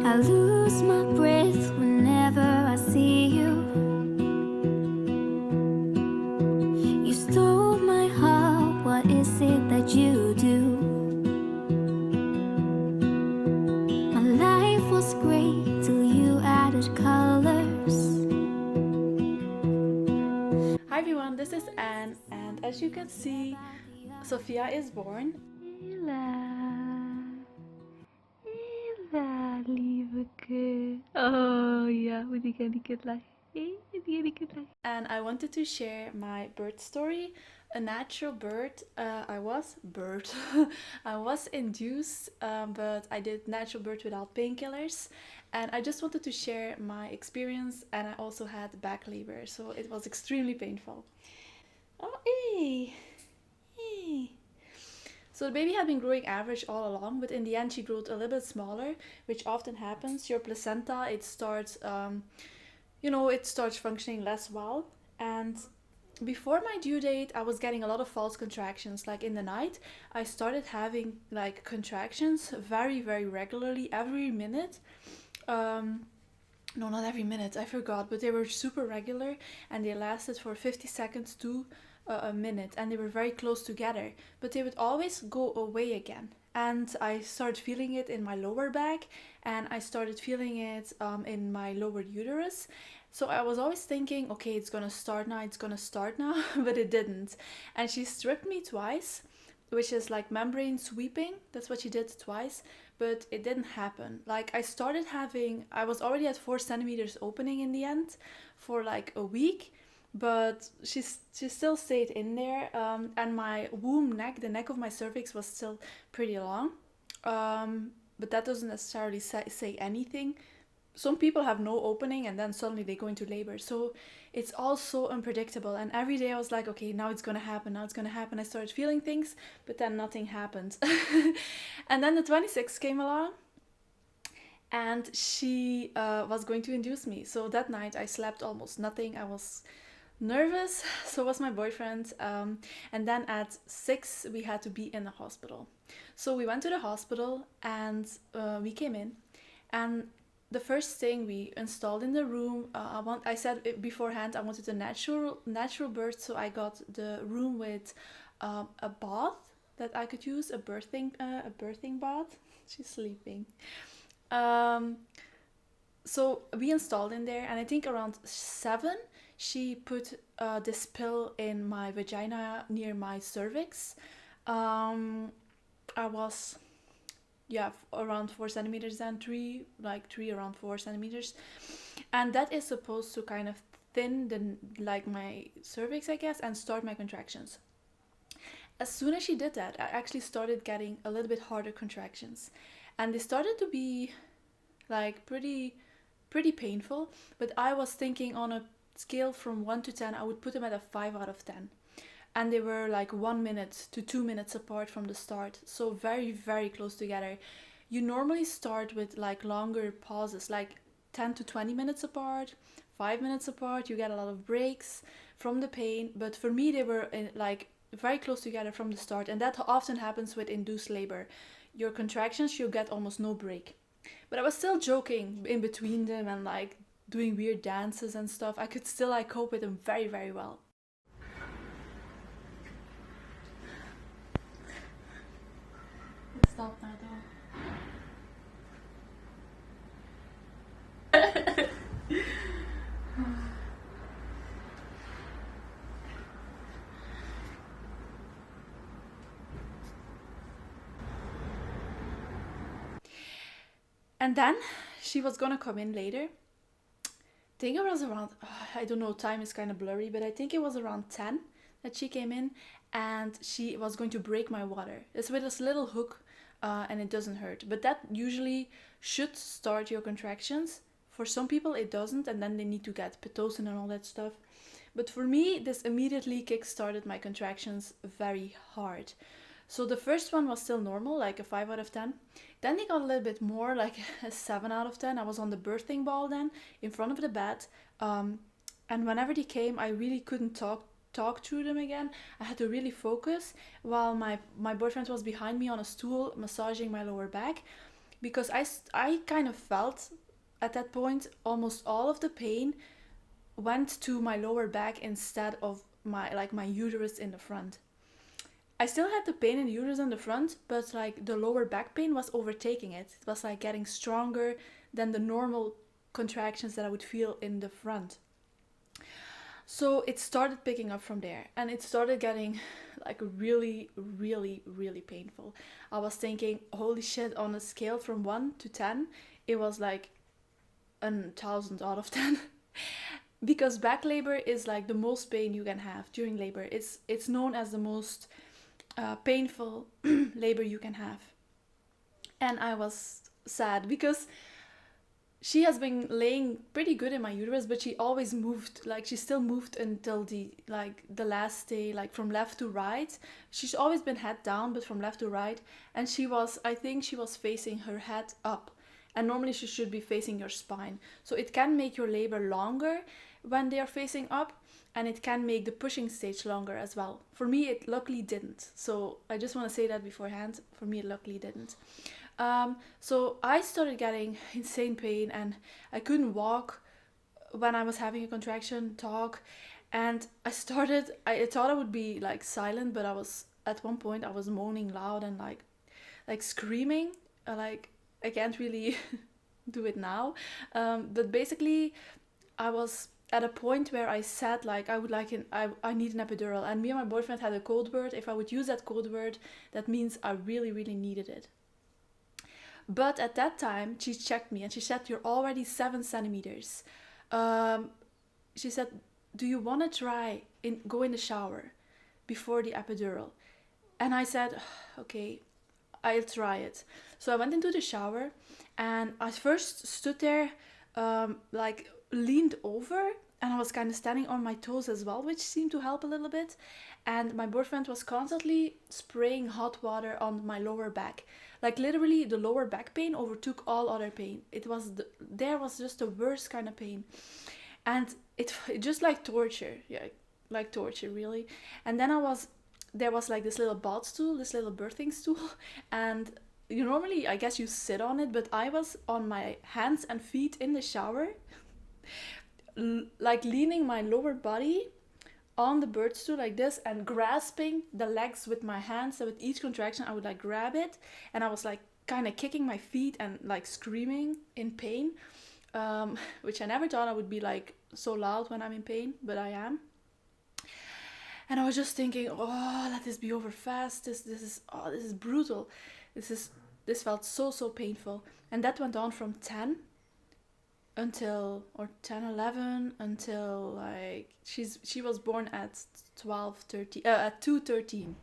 I lose my breath whenever I see you. You stole my heart, what is it that you do? My life was great till you added colors. Hi everyone, this is Anne, and as you can see, Sophia is born. Hela, lieveke. Oh ja, hoe die kan ik het lachen. And I wanted to share my birth story. A natural birth. I was induced, but I did natural birth without painkillers. And I just wanted to share my experience, and I also had back labor, so it was extremely painful. Oh, hey! Hey! So the baby had been growing average all along, but in the end she grew a little bit smaller, which often happens. Your placenta, it starts functioning less well. And before my due date, I was getting a lot of false contractions. Like in the night, I started having like contractions very, very regularly, every minute. No, not every minute, I forgot, but they were super regular and they lasted for 50 seconds to a minute, and they were very close together, but they would always go away again. And I started feeling it in my lower back, and I started feeling it in my lower uterus. So I was always thinking, okay, it's gonna start now, but it didn't. And she stripped me twice, which is like membrane sweeping. That's what she did twice, but it didn't happen. Like I was already at 4 centimeters opening in the end for like a week, but she still stayed in there, and my womb neck, the neck of my cervix, was still pretty long, but that doesn't necessarily say anything. Some people have no opening and then suddenly they go into labor, so it's all so unpredictable. And every day I was like, okay, now it's gonna happen, I started feeling things, but then nothing happened. And then the 26th came along, and she was going to induce me. So that night I slept almost nothing. I was nervous, so was my boyfriend, and then at 6 we had to be in the hospital. So we went to the hospital, and we came in, and the first thing we installed in the room, I said it beforehand, I wanted a natural birth, so I got the room with a bath that I could use, a birthing bath. She's sleeping. So we installed in there, and I think around 7 she put this pill in my vagina near my cervix. I was around 4 centimeters, then 3 around 4 centimeters, and that is supposed to kind of thin my cervix, I guess, and start my contractions. As soon as she did that, I actually started getting a little bit harder contractions, and they started to be like pretty painful, but I was thinking on a scale from 1 to 10, I would put them at a 5 out of 10. And they were like 1 minute to 2 minutes apart from the start, so very, very close together. You normally start with like longer pauses, like 10 to 20 minutes apart, 5 minutes apart. You get a lot of breaks from the pain, but for me they were like very close together from the start, and that often happens with induced labor. Your contractions, you get almost no break. But I was still joking in between them and like doing weird dances and stuff. I could still like cope with them very, very well. Stop now though. And then she was gonna come in later. I think it was around, I don't know, time is kind of blurry, but I think it was around 10 that she came in, and she was going to break my water. It's with this little hook, and it doesn't hurt. But that usually should start your contractions. For some people it doesn't, and then they need to get Pitocin and all that stuff. But for me, this immediately kick-started my contractions very hard. So the first one was still normal, like a 5 out of 10. Then they got a little bit more, like a 7 out of 10. I was on the birthing ball then, in front of the bed. And whenever they came, I really couldn't talk through them again. I had to really focus, while my boyfriend was behind me on a stool massaging my lower back. because I kind of felt at that point almost all of the pain went to my lower back instead of my uterus in the front. I still had the pain in the uterus in the front, but like the lower back pain was overtaking it. It was like getting stronger than the normal contractions that I would feel in the front. So it started picking up from there, and it started getting like really, really, really painful. I was thinking, holy shit, on a scale from 1 to 10, it was like 1,000 out of 10. Because back labor is like the most pain you can have during labor. It's known as the most painful labor you can have. And I was sad because she has been laying pretty good in my uterus, but she always moved, like she still moved until the last day, like from left to right. She's always been head down, but from left to right. And I think she was facing her head up, and normally she should be facing your spine. So it can make your labor longer when they are facing up, and it can make the pushing stage longer as well. For me, it luckily didn't. So I just want to say that beforehand. For me, it luckily didn't. So I started getting insane pain, and I couldn't walk when I was having a contraction, talk. And I thought I would be like silent, but at one point I was moaning loud and like screaming. Like I can't really do it now. But basically I was at a point where I said like I need an epidural, and me and my boyfriend had a code word. If I would use that code word, that means I really, really needed it. But at that time, she checked me and she said, "You're already 7 centimeters." She said, "Do you want to try go in the shower before the epidural?" And I said, "Okay, I'll try it." So I went into the shower, and I first stood there, like leaned over, and I was kind of standing on my toes as well, which seemed to help a little bit. And my boyfriend was constantly spraying hot water on my lower back. Like literally the lower back pain overtook all other pain. There was just the worst kind of pain. And it just like torture. Yeah, like torture really. And then there was like this little bath stool, this little birthing stool. And you normally, I guess you sit on it, but I was on my hands and feet in the shower, like leaning my lower body on the birth stool like this and grasping the legs with my hands. So with each contraction I would like grab it, and I was like kind of kicking my feet and like screaming in pain, which I never thought I would be like so loud when I'm in pain, but I am. And I was just thinking, oh, let this be over fast. This is brutal. This felt so painful. And that went on from 10 until, or 10, 11, until like she was born at 2:13.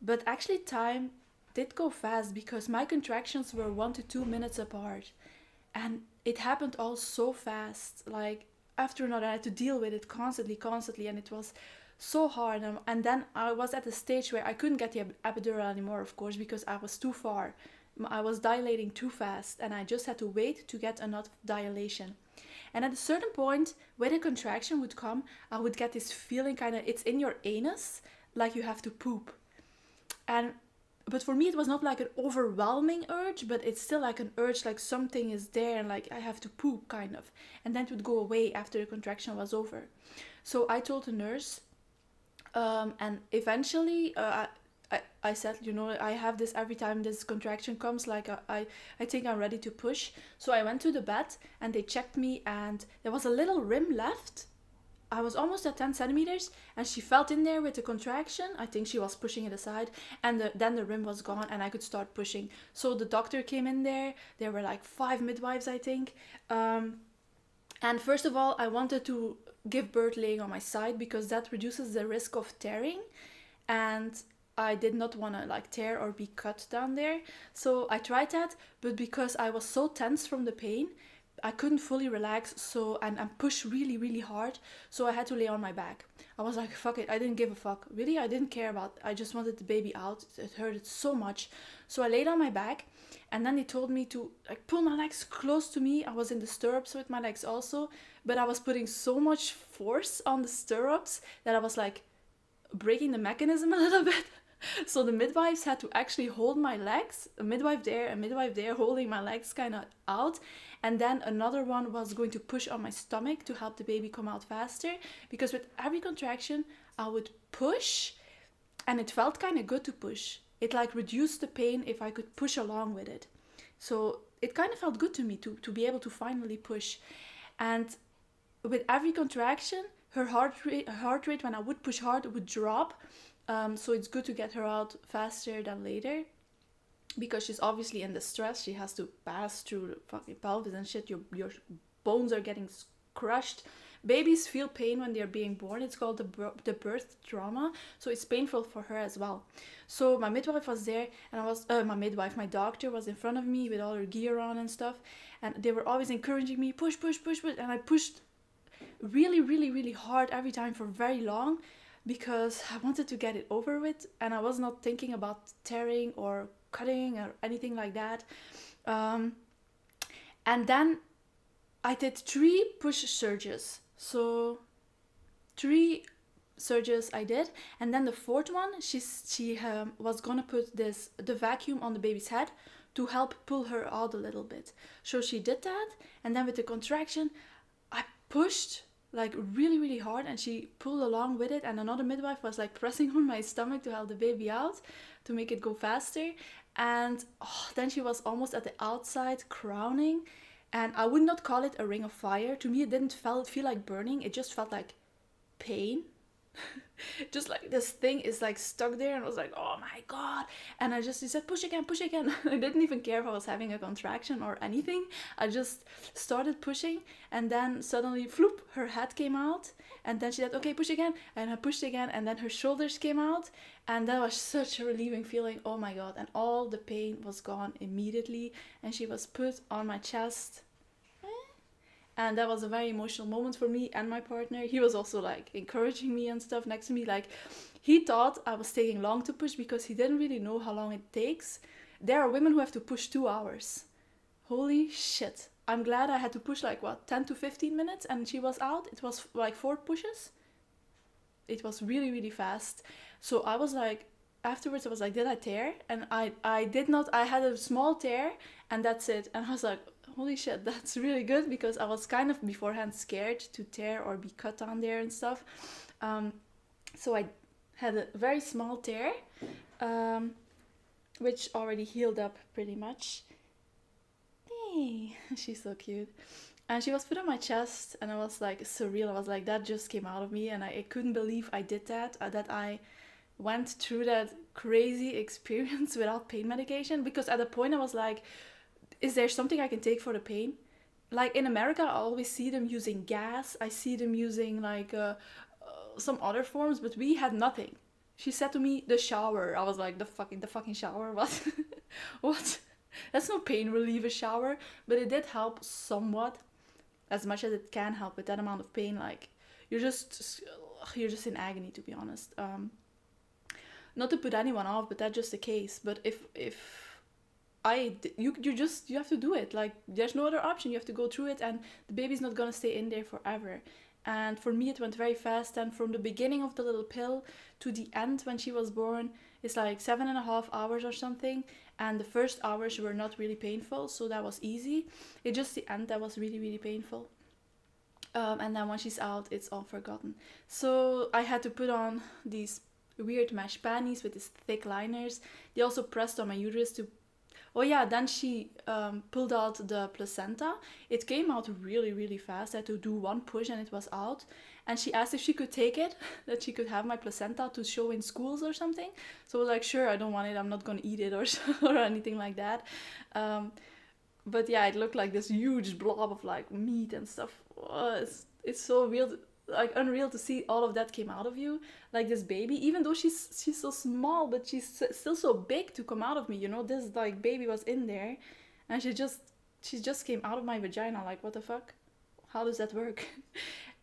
But actually time did go fast because my contractions were 1 to 2 minutes apart, and it happened all so fast, like after another. I had to deal with it constantly, and it was so hard. And then I was at a stage where I couldn't get the epidural anymore, of course, because I was too far. I was dilating too fast, and I just had to wait to get enough dilation. And at a certain point where the contraction would come, I would get this feeling kind of, it's in your anus, like you have to poop. But for me it was not like an overwhelming urge, but it's still like an urge, like something is there and like I have to poop kind of. And then it would go away after the contraction was over. So I told the nurse, and eventually I said, I have this every time this contraction comes, like I think I'm ready to push. So I went to the bed and they checked me, and there was a little rim left. I was almost at 10 centimeters, and she felt in there with the contraction. I think she was pushing it aside, and then the rim was gone and I could start pushing. So the doctor came in there. There were like 5 midwives, I think. And first of all, I wanted to give birth laying on my side because that reduces the risk of tearing, and I did not want to like tear or be cut down there. So I tried that, but because I was so tense from the pain, I couldn't fully relax, and push really, really hard. So I had to lay on my back. I was like, fuck it, I didn't give a fuck. Really, I didn't care I just wanted the baby out. It hurted so much. So I laid on my back, and then they told me to like pull my legs close to me. I was in the stirrups with my legs also, but I was putting so much force on the stirrups that I was like breaking the mechanism a little bit. So the midwives had to actually hold my legs, a midwife there holding my legs kind of out, and then another one was going to push on my stomach to help the baby come out faster, because with every contraction I would push, and it felt kind of good to push. It like reduced the pain if I could push along with it. So it kind of felt good to me to be able to finally push. And with every contraction, her heart rate when I would push hard would drop. So it's good to get her out faster than later, because she's obviously in distress. She has to pass through the fucking pelvis and shit. Your bones are getting crushed. Babies feel pain when they're being born. It's called the birth trauma. So it's painful for her as well. So my midwife was there, and my doctor was in front of me with all her gear on and stuff. And they were always encouraging me, push. And I pushed really, really, really hard every time for very long, because I wanted to get it over with, and I was not thinking about tearing or cutting or anything like that. And then I did 3 push surges. So 3 surges I did, and then the 4th one, she was gonna put the vacuum on the baby's head to help pull her out a little bit. So she did that, and then with the contraction, I pushed like really, really hard, and she pulled along with it, and another midwife was like pressing on my stomach to help the baby out to make it go faster. And then she was almost at the outside crowning, and I would not call it a ring of fire. To me, it didn't feel like burning. It just felt like pain. Just like this thing is like stuck there, and I was like, oh my god. And she said, push again. I didn't even care if I was having a contraction or anything. I just started pushing, and then suddenly floop, her head came out, and then she said, okay, push again. And I pushed again, and then her shoulders came out, and that was such a relieving feeling. Oh my god. And all the pain was gone immediately, and she was put on my chest. And that was a very emotional moment for me and my partner. He was also like encouraging me and stuff next to me. Like, he thought I was taking long to push because he didn't really know how long it takes. There are women who have to push 2 hours. Holy shit. I'm glad I had to push like 10 to 15 minutes, and she was out. It was like 4 pushes. It was really, really fast. So I was like, afterwards I was like, did I tear? And I did not. I had a small tear, and that's it. And I was like, holy shit, that's really good, because I was kind of beforehand scared to tear or be cut on there and stuff. So I had a very small tear, which already healed up pretty much. Hey, she's so cute. And she was put on my chest, and I was like surreal. I was like, that just came out of me, and I couldn't believe I did that, that I went through that crazy experience without pain medication. Because at the point I was like, is there something I can take for the pain? Like in America, I always see them using gas. I see them using like some other forms, but we had nothing. She said to me, the shower. I was like, the fucking shower? What? What? That's no pain relief, a shower. But it did help somewhat, as much as it can help with that amount of pain. Like, you're just in agony, to be honest. Not to put anyone off, but that's just the case. But if you have to do it. Like, there's no other option. You have to go through it, and the baby's not gonna stay in there forever. And for me, it went very fast. And from the beginning of the little pill to the end when she was born, it's like 7.5 hours or something. And the first hours were not really painful, so that was easy. It's just the end that was really, really painful. And then when she's out, it's all forgotten. So I had to put on these weird mesh panties with these thick liners. They also pressed on my uterus to... Oh yeah, then she pulled out the placenta. It came out really, really fast. I had to do 1 push and it was out. And she asked if she could take it, that she could have my placenta to show in schools or something. So I was like, sure, I don't want it. I'm not going to eat it or anything like that. But yeah, it looked like this huge blob of like meat and stuff. It's so weird, like unreal to see all of that came out of you, like this baby, even though she's so small, but she's still so big to come out of me, you know. This like baby was in there, and she just came out of my vagina. Like, what the fuck? How does that work?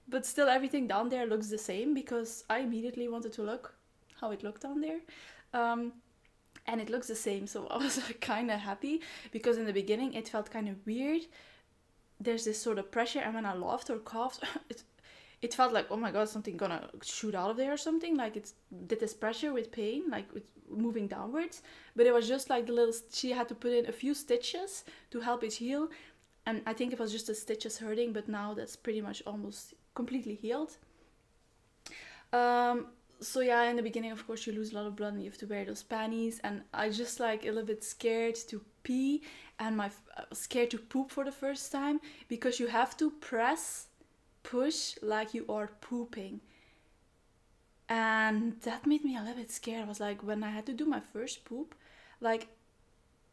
But still, everything down there looks the same, because I immediately wanted to look how it looked down there, and it looks the same. So I was like kind of happy, because in the beginning it felt kind of weird. There's this sort of pressure, and when I laughed or coughed, it felt like, oh my god, something gonna shoot out of there or something. Like it did this pressure with pain, like with moving downwards. But it was just like she had to put in a few stitches to help it heal. And I think it was just the stitches hurting, but now that's pretty much almost completely healed. So yeah, in the beginning, of course, you lose a lot of blood and you have to wear those panties. And I just like a little bit scared to pee and scared to poop for the first time, because you have to push like you are pooping. And that made me a little bit scared. I was like, when I had to do my first poop, like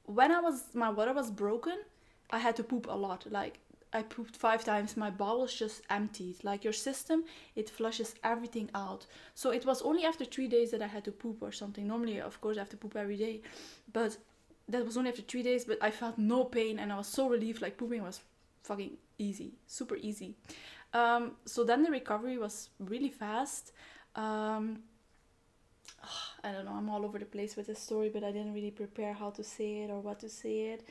when my water was broken, I had to poop a lot. Like I pooped 5 times. My bowels just emptied. Like your system, it flushes everything out. So it was only after 3 days that I had to poop or something. Normally, of course, I have to poop every day. But that was only after 3 days. But I felt no pain and I was so relieved. Like pooping was fucking easy. Super easy. So then the recovery was really fast. I don't know. I'm all over the place with this story. But I didn't really prepare how to say it or what to say it.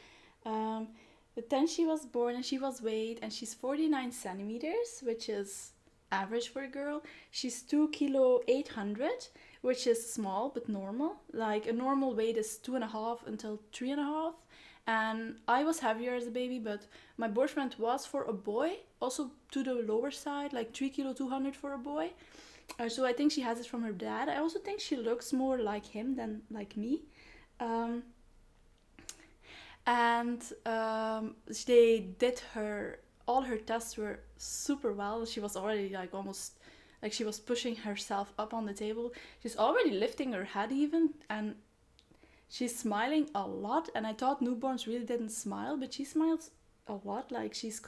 But then she was born and she was weighed, and she's 49 centimeters, which is average for a girl. She's 2 kilo 800, which is small but normal. Like a normal weight is 2.5 until 3.5. And I was heavier as a baby, but my boyfriend was for a boy, also to the lower side, like 3 kilo 200 for a boy. So I think she has it from her dad. I also think she looks more like him than like me. They did all her tests were super well. She was already like almost, like she was pushing herself up on the table. She's already lifting her head even, and she's smiling a lot. And I thought newborns really didn't smile, but she smiles a lot, like she's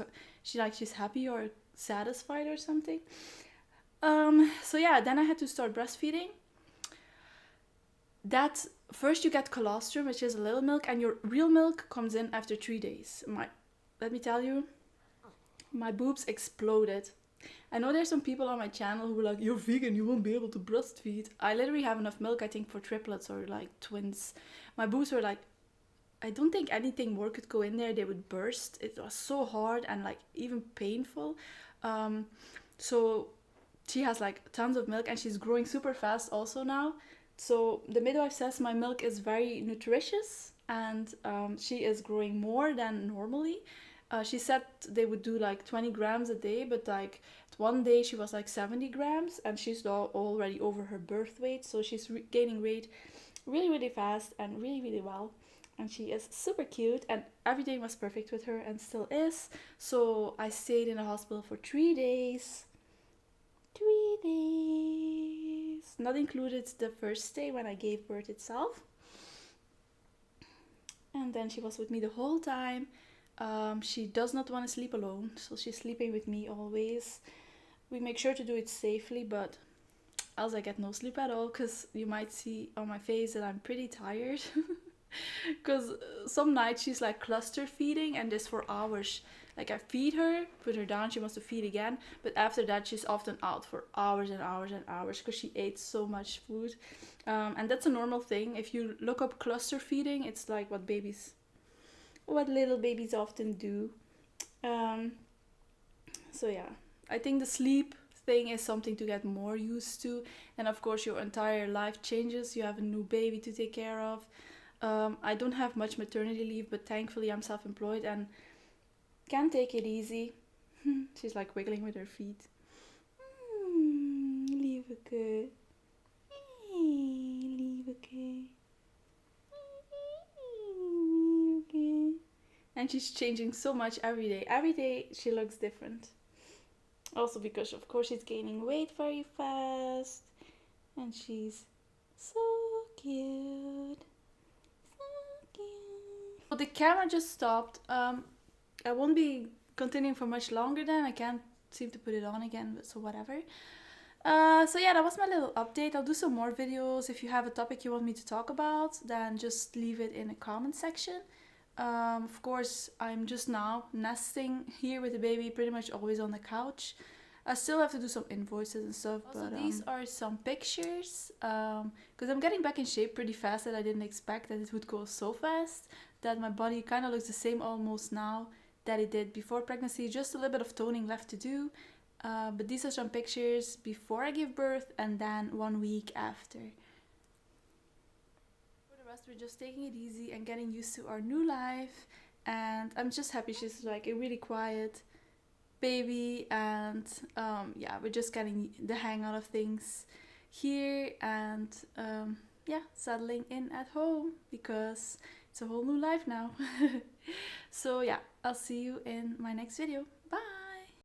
happy or satisfied or something. So yeah, then I had to start breastfeeding. That first you get colostrum, which is a little milk, and your real milk comes in after 3 days. Let me tell you, my boobs exploded. I know there's some people on my channel who are like, you're vegan, you won't be able to breastfeed. I literally have enough milk, I think, for triplets or like twins. My boobs were like, I don't think anything more could go in there. They would burst. It was so hard and like even painful. So she has like tons of milk and she's growing super fast also now. So the midwife says my milk is very nutritious and she is growing more than normally. She said they would do like 20 grams a day, but like one day she was like 70 grams and she's already over her birth weight. So she's gaining weight really, really fast and really, really well. And she is super cute and everything was perfect with her and still is. So I stayed in the hospital for 3 days. 3 days. Not included the first day when I gave birth itself. And then she was with me the whole time. She does not want to sleep alone, so she's sleeping with me always. We make sure to do it safely, but else I get no sleep at all, because you might see on my face that I'm pretty tired. Because some nights she's like cluster feeding and this for hours. Like I feed her, put her down, she wants to feed again, but after that she's often out for hours and hours and hours because she ate so much food. And that's a normal thing. If you look up cluster feeding, it's like what little babies often do. So yeah, I think the sleep thing is something to get more used to. And of course your entire life changes. You have a new baby to take care of. I don't have much maternity leave, but thankfully I'm self-employed and can take it easy. She's like wiggling with her feet. Lieveke. Lieveke. Lieveke. And she's changing so much every day. Every day she looks different. Also because of course she's gaining weight very fast. And she's so cute. So the camera just stopped. I won't be continuing for much longer then. I can't seem to put it on again, so whatever. So yeah, that was my little update. I'll do some more videos. If you have a topic you want me to talk about, then just leave it in the comment section. Of course, I'm just now nesting here with the baby, pretty much always on the couch. I still have to do some invoices and stuff. Also, but these are some pictures. Because I'm getting back in shape pretty fast, that I didn't expect that it would go so fast. That my body kind of looks the same almost now that it did before pregnancy. Just a little bit of toning left to do. But these are some pictures before I gave birth and then 1 week after. For the rest, we're just taking it easy and getting used to our new life. And I'm just happy she's like a really quiet baby, and yeah, we're just getting the hang out of things here, and yeah, settling in at home because it's a whole new life now. So yeah, I'll see you in my next video.